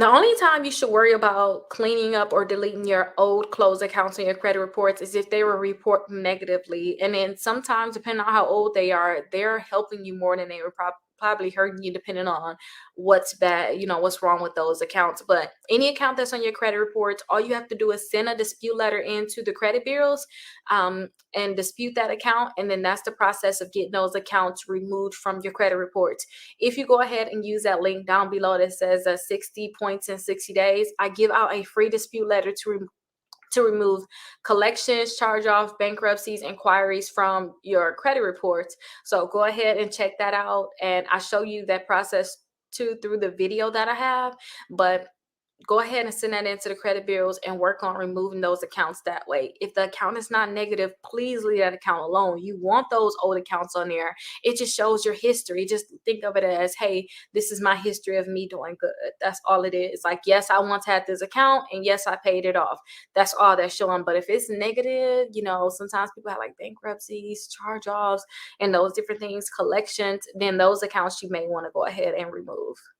The only time you should worry about cleaning up or deleting your old closed accounts on your credit reports is if they were report negatively. And then sometimes, depending on how old they are, they're helping you more than they were probably hurting you, depending on what's bad, what's wrong with those accounts. But any account that's on your credit reports, all you have to do is send a dispute letter into the credit bureaus, and dispute that account. And then that's the process of getting those accounts removed from your credit reports. If you go ahead and use that link down below that says 60 points in 60 days, I give out a free dispute letter to remove collections, charge-off, bankruptcies, inquiries from your credit reports. So go ahead and check that out. And I show you that process too through the video that I have. But go ahead and send that into the credit bureaus and work on removing those accounts that way. If the account is not negative, please leave that account alone. You want those old accounts on there. It just shows your history. Just think of it as, hey, this is my history of me doing good. That's all it is. Like, yes, I once had this account and yes, I paid it off. That's all that's showing. But if it's negative, sometimes people have like bankruptcies, charge-offs, and those different things, collections, then those accounts you may want to go ahead and remove.